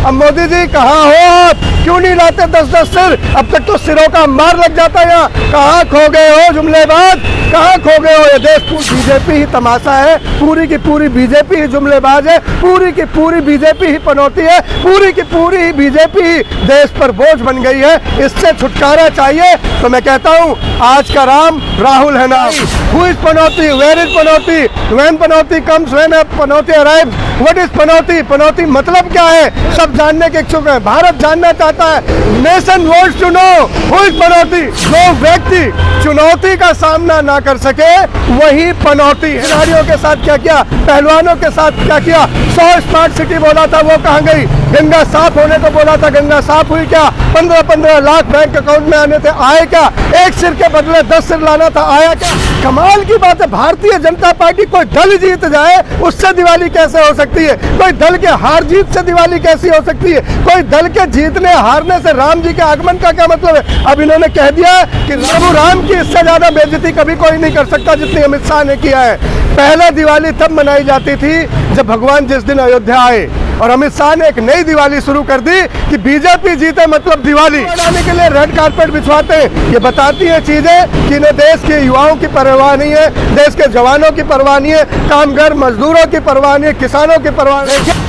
अब मोदी जी कहाँ हो आप? क्यों नहीं लाते 10-10 सिर? अब तक तो सिरों का मार लग जाता है यहाँ। कहाँ खो गए हो जुमलेबाज, कहाँ खो गए हो? ये देश बीजेपी ही तमाशा है, पूरी की पूरी बीजेपी ही जुमलेबाज है, पूरी की पूरी बीजेपी ही पनौती है, पूरी की पूरी बीजेपी ही देश पर बोझ बन गई है। इससे छुटकारा चाहिए तो मैं कहता हूँ आज का राम राहुल है नाम। Who is Panauti, where is Panauti, when Panauti comes, when Panauti arrives, what is पनौती, पनौती मतलब क्या है? सब जानने के इच्छुक हैं, भारत जानना चाहता है। Nation wants to know who is पनौती। जो व्यक्ति चुनौती का सामना ना कर सके वही पनौती है। खिलाड़ियों के साथ क्या किया, पहलवानों के साथ क्या किया? 100 स्मार्ट सिटी बोला था, वो कहाँ गई? गंगा साफ होने को बोला था, गंगा साफ हुई क्या? 15-15 लाख बैंक अकाउंट में आने थे, आए क्या? एक सिर के बदले 10 सिर लाना था, आया क्या? कमाल की बात है, भारतीय जनता पार्टी कोई दल जीत जाए उससे दिवाली कैसे हो सकती है? कोई दल के हार जीत से दिवाली कैसी हो सकती है? कोई दल के जीतने हारने से राम जी के आगमन का क्या मतलब है? अब इन्होंने कह दिया कि प्रभु राम की इससे ज्यादा बेइज्जती कभी कोई नहीं कर सकता जितनी अमित शाह ने किया है। पहले दिवाली तब मनाई जाती थी जब भगवान जिस दिन अयोध्या आए, और अमित शाह ने एक नई दिवाली शुरू कर दी कि बीजेपी जीते मतलब दिवाली मनाने के लिए रेड कारपेट बिछवाते हैं। ये बताती है चीजें कि इन्हें देश के युवाओं की परवाह नहीं है, देश के जवानों की परवाह नहीं है, कामगार मजदूरों की परवाह नहीं है, किसानों की परवाह नहीं है।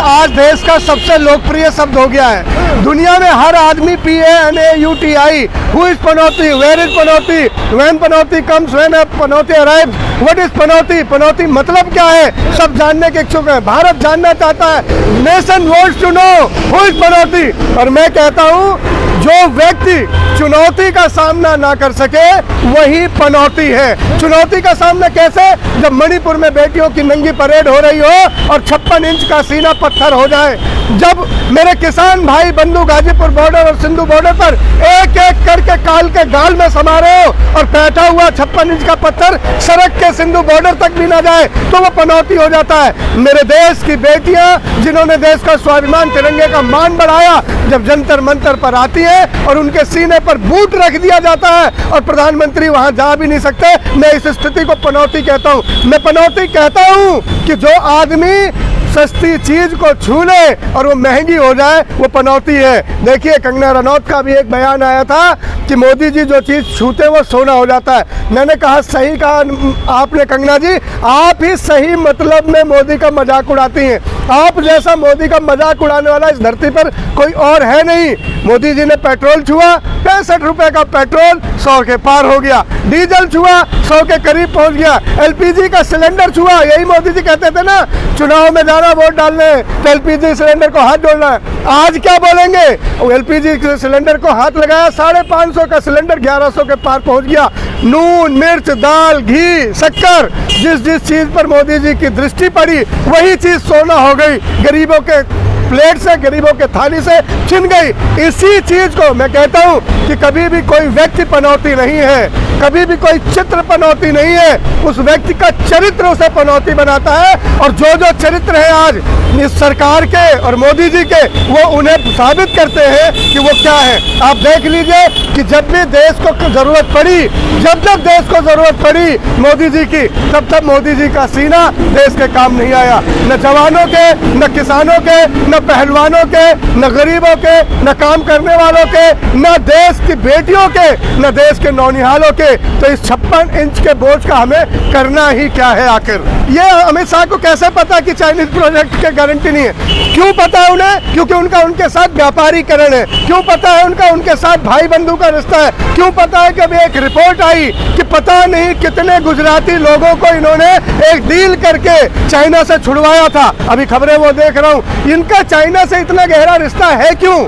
आज देश का सबसे लोकप्रिय शब्द हो गया है, दुनिया में हर आदमी PANAUTI, who is Panauti, where is Panauti, when Panauti comes, when Panauti arrives, what is पनौती, पनौती मतलब क्या है? सब जानने के इच्छुक हैं, भारत जानना चाहता है। Nation wants to know who is पनौती। और मैं कहता हूँ जो व्यक्ति चुनौती का सामना ना कर सके वही पनौती है। चुनौती का सामना कैसे? जब मणिपुर में बेटियों की नंगी परेड हो रही हो और 56 इंच का सीना पत्थर हो जाए, जब मेरे किसान भाई बंधु गाजीपुर बॉर्डर और सिंधु बॉर्डर पर एक एक करके काल के गाल में समा रहे हो और बैठा हुआ 56 इंच का पत्थर सड़क के सिंधु बॉर्डर तक भी ना जाए तो वो पनौती हो जाता है। मेरे देश की बेटियां जिन्होंने देश का स्वाभिमान तिरंगे का मान बढ़ाया, जब जंतर मंतर पर आती है और उनके सीने पर बूट रख दिया जाता है और प्रधानमंत्री वहां जा भी नहीं सकते, मैं इस स्थिति को पनौती कहता हूं। मैं पनौती कहता हूं कि जो आदमी सस्ती चीज को छू ले और वो महंगी हो जाए वो पनौती है। देखिए कंगना रनौत का भी एक बयान आया था कि मोदी जी जो चीज छूते वो सोना हो जाता है। मैंने कहा सही कहा आपने कंगना जी, आप ही सही मतलब में मोदी का मजाक उड़ाती हैं। आप जैसा मोदी का मजाक उड़ाने वाला इस धरती पर कोई और है नहीं। मोदी जी ने पेट्रोल छुआ, 65 रुपए का पेट्रोल 100 के पार हो गया, डीजल छुआ 100 के करीब पहुंच गया, LPG का सिलेंडर छुआ, यही मोदी जी कहते थे ना चुनाव में जाना वोट डालने तो LPG सिलेंडर को हाथ जोड़ना है। आज क्या बोलेंगे? LPG सिलेंडर को हाथ लगाया, 550 का सिलेंडर 1100 के पार पहुंच गया। नून मिर्च दाल घी शक्कर जिस जिस चीज पर मोदी जी की दृष्टि पड़ी वही चीज सोना हो गई, गरीबों के प्लेट से, गरीबों के थाली से छिन गई। इसी चीज को मैं कहता हूं कि कभी भी कोई व्यक्ति पनौती नहीं है, कभी भी कोई चित्र पनौती नहीं है, उस व्यक्ति का चरित्र उसे पनौती बनाता है। और जो जो चरित्र है आज इस सरकार के और मोदी जी के, वो उन्हें साबित करते हैं कि वो क्या है। आप देख लीजिए कि जब भी देश को जरूरत पड़ी, जब जब देश को जरूरत पड़ी मोदी जी की, तब तब मोदी जी का सीना देश के काम नहीं आया। न जवानों के, न किसानों के, न पहलवानों के, न गरीबों के, न काम करने वालों के, न देश की बेटियों के, न देश के नौनिहालों के। तो इस 56 इंच के बोझ का हमें करना ही क्या है आखिर? ये अमित शाह को कैसे पता कि चाइनीज प्रोजेक्ट की गारंटी नहीं है? क्यों पता है उन्हें? क्योंकि उनका उनके साथ व्यापारीकरण है। क्यों पता है उनका उनके साथ भाई बंधु का रिश्ता है? क्यों पता है कि अभी एक रिपोर्ट आई कि पता नहीं कितने गुजराती लोगों को इन्होंने एक डील करके चाइना से छुड़वाया था। अभी खबरें वो देख रहा हूँ। इनका चाइना से इतना गहरा रिश्ता है क्यों?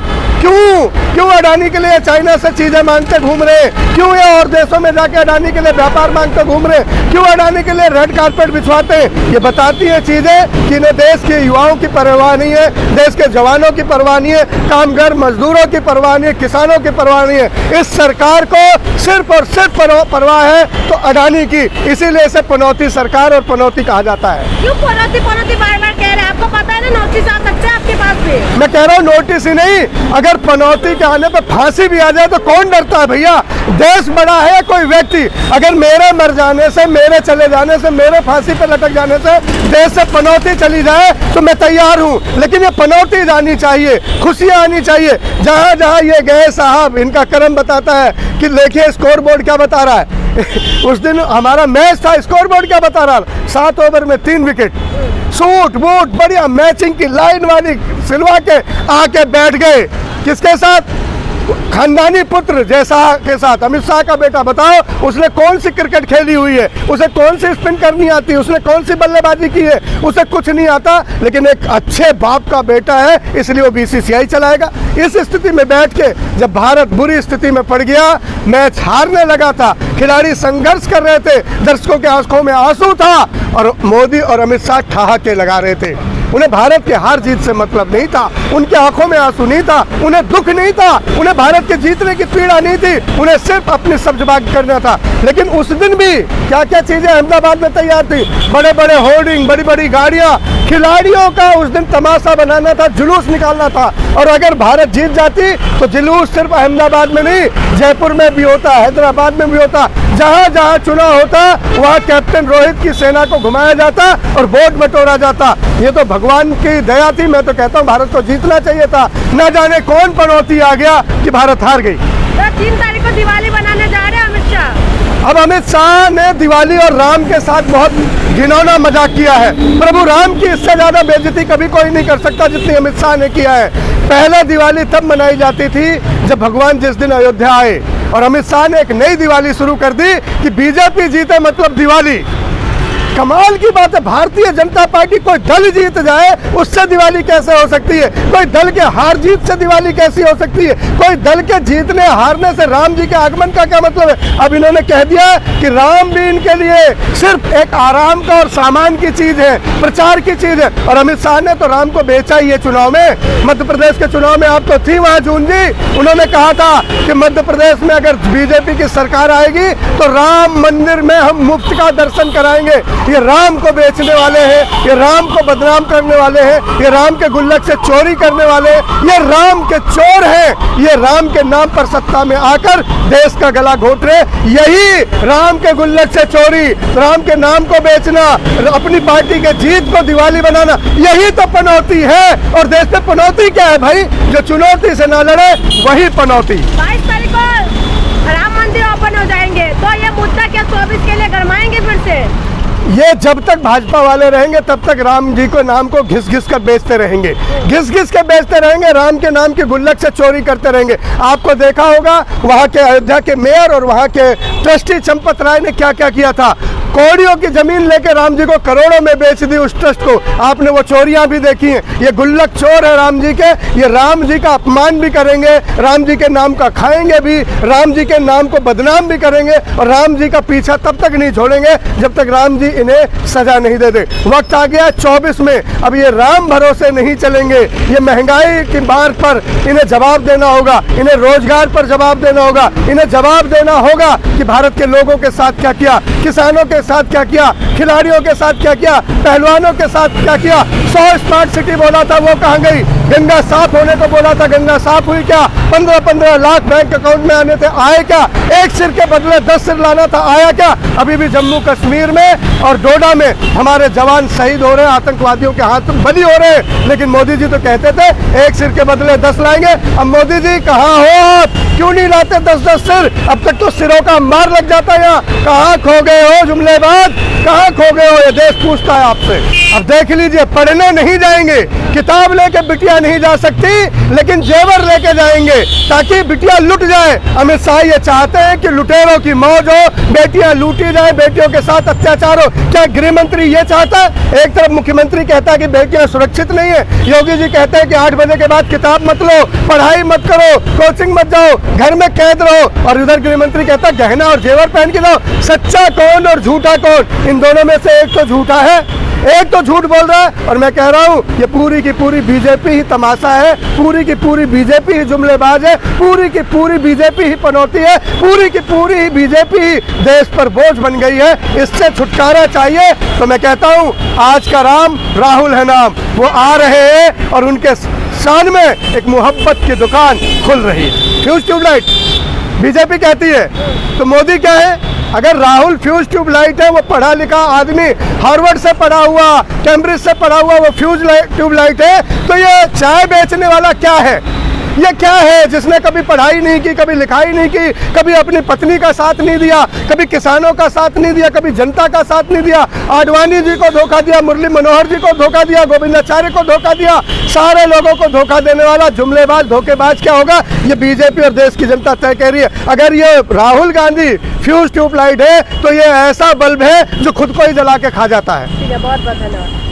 क्यों अडानी के लिए चाइना से चीजें मांगते घूम रहे? क्यों ये और देशों में जाके अडानी के लिए व्यापार मांगते घूम रहे? क्यों अडानी के लिए रेड कारपेट बिछवाते हैं? ये बताती है चीजें कि इन्हें देश के युवाओं की परवाह नहीं है, देश के जवानों की परवाह नहीं है, कामगार मजदूरों की परवाह नहीं है, किसानों की परवाह नहीं है। इस सरकार को सिर्फ और सिर्फ परवाह है तो अडानी की, इसीलिए इसे पनौती सरकार और पनौती कहा जाता है। क्यों पनौती बार बार कह रहे हैं आप? आपको पता है ना नोटिस आ सकते हैं आपके पास भी। मैं कह रहा हूँ नोटिस ही नहीं, अगर पनौती के आने पे फांसी भी आ जाए तो कौन डरता है भैया? देश बड़ा है कोई व्यक्ति, अगर मेरे मर जाने से, मेरे चले जाने से, मेरे फांसी पे लटक जाने से देश से पनौती चली जाए तो मैं तैयार हूँ, लेकिन ये पनौती जानी चाहिए, खुशियाँ आनी चाहिए। जहाँ जहाँ ये गए साहब, इनका कर्म बताता है कि देखिए स्कोर बोर्ड क्या बता रहा है। उस दिन हमारा मैच था, स्कोर बोर्ड क्या बता रहा है? 7 ओवर में 3 विकेट, सूट बूट बढ़िया मैचिंग की लाइन वाली सिलवा के आके बैठ गए। किसके साथ? खानदानी पुत्र जैसा के साथ, अमित शाह का बेटा। बताओ उसने कौन सी क्रिकेट खेली हुई है, उसे कौन सी स्पिन करनी आती है, उसने कौन सी बल्लेबाजी की है, उसे कुछ नहीं आता, लेकिन एक अच्छे बाप का बेटा है इसलिए वो बीसीसीआई चलाएगा। इस स्थिति में बैठ के जब भारत बुरी स्थिति में पड़ गया, मैच हारने लगा था, खिलाड़ी संघर्ष कर रहे थे, दर्शकों के आंखों में आंसू था और मोदी और अमित शाह ठहाके लगा रहे थे। उन्हें भारत के हार जीत से मतलब नहीं था, उनके आंखों में आंसू नहीं था, उन्हें दुख नहीं था, उन्हें भारत के जीतने की पीड़ा नहीं थी, उन्हें सिर्फ अपनी सब्जबाजी करना था। लेकिन उस दिन भी क्या क्या चीजें अहमदाबाद में तैयार थी, बड़े बड़े होर्डिंग, बड़ी बड़ी गाड़ियां, खिलाड़ियों का उस दिन तमाशा बनाना था, जुलूस निकालना था। और अगर भारत जीत जाती तो जुलूस सिर्फ अहमदाबाद में नहीं, जयपुर में भी होता, हैदराबाद में भी होता, जहां जहां चुनाव होता वहां कैप्टन रोहित की सेना को घुमाया जाता और वोट बटोरा जाता। ये तो भगवान की दया थी। मैं तो कहता हूँ भारत को जीतना चाहिए था, न जाने कौन पनौती आ गया कि भारत हार गई। तो 3 तारीख को दिवाली बनाने जा रहे हैं अमित शाह। अब अमित शाह ने दिवाली और राम के साथ बहुत घिनौना मजाक किया है। प्रभु राम की इससे ज्यादा बेइज्जती कभी कोई नहीं कर सकता जितनी अमित शाह ने किया है। पहले दिवाली तब मनाई जाती थी जब भगवान जिस दिन अयोध्या आए, और अमित शाह ने एक नई दिवाली शुरू कर दी कि बीजेपी जीते मतलब दिवाली। कमाल की बात है, भारतीय जनता पार्टी कोई दल जीत जाए उससे दिवाली कैसे हो सकती है? कोई दल के हार जीत से दिवाली कैसी हो सकती है? कोई दल के जीतने हारने से राम जी के आगमन का क्या मतलब है? अब इन्होंने कह दिया कि राम भी इनके लिए सिर्फ एक आराम का और सामान की चीज है, प्रचार की चीज है। और अमित शाह ने तो राम को बेचा ही है चुनाव में। मध्य प्रदेश के चुनाव में आप तो थी वहां जून जी, उन्होंने कहा था कि मध्य प्रदेश में अगर बीजेपी की सरकार आएगी तो राम मंदिर में हम मुफ्त का दर्शन कराएंगे। ये राम को बेचने वाले हैं, ये राम को बदनाम करने वाले हैं, ये राम के गुल्लक से चोरी करने वाले हैं, ये राम के चोर हैं। ये राम के नाम पर सत्ता में आकर देश का गला घोट रहे। यही राम के गुल्लक से चोरी, राम के नाम को बेचना, अपनी पार्टी के जीत को दिवाली बनाना, यही तो पनौती है। और देश में पनौती क्या है भाई? जो चुनौती से ना लड़े वही पनौती। 22 तारीख को राम मंदिर ओपन हो जाएंगे तो ये मुद्दा क्या 24 के लिए गरमाएंगे फिर से? ये जब तक भाजपा वाले रहेंगे तब तक राम जी को नाम को घिस घिस कर बेचते रहेंगे, घिस घिस के बेचते रहेंगे, राम के नाम की गुल्लक से चोरी करते रहेंगे। आपको देखा होगा वहाँ के अयोध्या के मेयर और वहाँ के ट्रस्टी चंपत राय ने क्या क्या किया था। कौड़ियों की जमीन लेकर राम जी को करोड़ों में बेच दी उस ट्रस्ट को। आपने वो चोरियां भी देखी हैं। ये गुल्लक चोर है राम जी के, ये राम जी का अपमान भी करेंगे, राम जी के नाम का खाएंगे भी, राम जी के नाम को बदनाम भी करेंगे और राम जी का पीछा तब तक नहीं छोड़ेंगे जब तक राम जी इन्हें सजा नहीं दे दे। वक्त आ गया 24 में, अब ये राम भरोसे नहीं चलेंगे। ये महंगाई की मार पर इन्हें जवाब देना होगा, इन्हें रोजगार पर जवाब देना होगा, इन्हें जवाब देना होगा कि भारत के लोगों के साथ क्या किया, किसानों के साथ क्या किया, खिलाड़ियों के साथ क्या किया, पहलवानों के साथ क्या किया। 100 स्मार्ट सिटी बोला था, वो कहाँ गई? गंगा साफ होने को बोला था, गंगा साफ हुई क्या? 15-15 लाख बैंक अकाउंट में आने थे, आए क्या? एक सिर के बदले 10 सिर लाना था, आया क्या? अभी भी जम्मू कश्मीर में और डोडा में हमारे जवान शहीद हो रहे हैं, आतंकवादियों के हाथ बली हो रहे हैं। लेकिन मोदी जी तो कहते थे एक सिर के बदले 10 लाएंगे। अब मोदी जी कहाँ हो आप? क्यों नहीं लाते 10-10 सिर? अब तक तो सिरों का मार लग जाता है। यहाँ कहाँ खो गए हो जुमलेबाज, कहाँ खो गए हो? ये देश पूछता है आपसे। अब देख लीजिए, पढ़ने नहीं जाएंगे, किताब लेके बिटिया नहीं जा सकती, लेकिन जेवर लेके जाएंगे ताकि बिटिया लुट जाए। अमित शाह ये चाहते हैं कि लुटेरों की मौज हो, बेटियां लूटी जाए, बेटियों के साथ अत्याचार हो। क्या गृह मंत्री ये चाहता है? एक तरफ मुख्यमंत्री कहता है कि बेटियां सुरक्षित नहीं है, योगी जी कहते हैं कि 8 बजे के बाद किताब मत लो, पढ़ाई मत करो, कोचिंग मत जाओ, घर में कैद रहो, और इधर गृह मंत्री कहता है गहना और जेवर पहन के जाओ। सच्चा कौन और झूठा कौन? इन दोनों में से एक तो झूठा है, एक तो झूठ बोल रहा है और मैं कह रहा हूँ ये पूरी की पूरी बीजेपी ही तमाशा है, पूरी की पूरी बीजेपी ही जुमलेबाज है, पूरी की पूरी बीजेपी ही पनौती है, पूरी की पूरी ही बीजेपी ही देश पर बोझ बन गई है। इससे छुटकारा चाहिए। तो मैं कहता हूँ आज का राम राहुल है नाम, वो आ रहे हैं और उनके शान में एक मोहब्बत की दुकान खुल रही है। फ्यूज ट्यूबलाइट बीजेपी कहती है तो मोदी क्या है? अगर राहुल फ्यूज ट्यूबलाइट है, वो पढ़ा लिखा आदमी, हार्वर्ड से पढ़ा हुआ, कैम्ब्रिज से पढ़ा हुआ, वो फ्यूज ट्यूबलाइट है, तो ये चाय बेचने वाला क्या है? ये क्या है जिसने कभी पढ़ाई नहीं की, कभी लिखाई नहीं की, कभी अपनी पत्नी का साथ नहीं दिया, कभी किसानों का साथ नहीं दिया, कभी जनता का साथ नहीं दिया, आडवाणी जी को धोखा दिया, मुरली मनोहर जी को धोखा दिया, गोविंदाचार्य को धोखा दिया, सारे लोगों को धोखा देने वाला जुमलेबाज धोखेबाज क्या होगा? ये बीजेपी और देश की जनता तय कह रही है। अगर ये राहुल गांधी फ्यूज ट्यूबलाइट है तो ये ऐसा बल्ब है जो खुद को ही जला के खा जाता है। ठीक है, बहुत बहुत धन्यवाद।